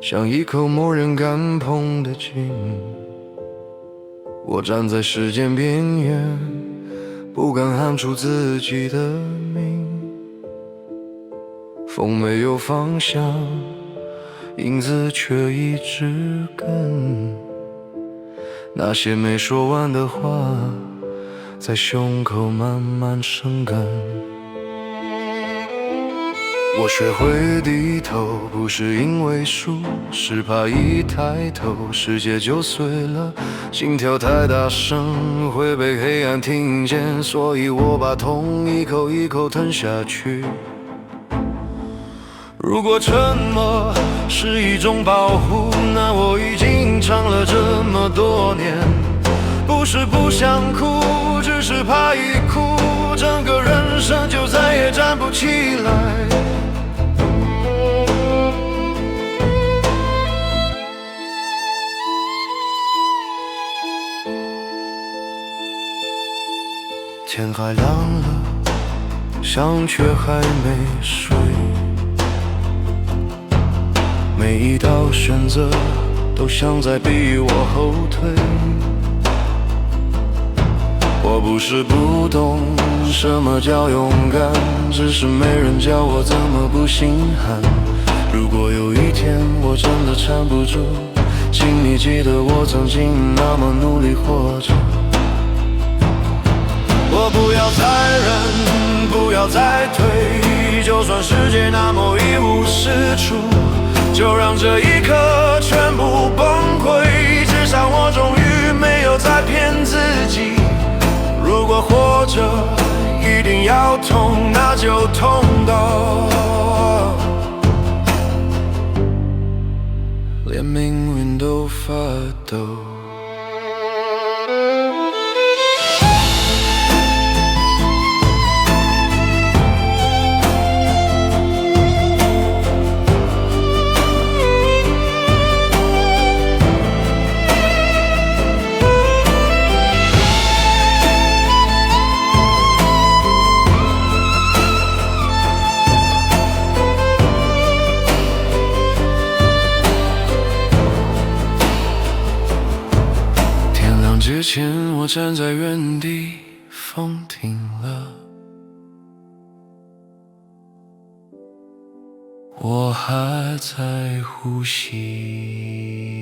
像一口没人敢碰的井。我站在时间边缘，不敢喊出自己的名。风没有方向，影子却一直跟。那些没说完的话，在胸口慢慢生根。我学会低头，不是因为输，是怕一抬头世界就碎了。心跳太大声会被黑暗听见，所以我把痛一口一口吞下去。如果沉默是一种保护，那我已经唱了这么多年。不是不想哭，只是怕一哭，整个人生就再也站不起来。天还亮了，想却还没睡。每一道选择都像在逼我后退。我不是不懂什么叫勇敢，只是没人教我怎么不心寒。如果有一天我真的撑不住，请你记得我曾经那么努力活着。我不要再忍，不要再退，就算世界那么一无是处，就让这一刻全部崩溃。至少我终于没有再骗自己，如果活着一定要痛，那就痛到连命运都发抖。之前我站在原地，风停了，我还在呼吸。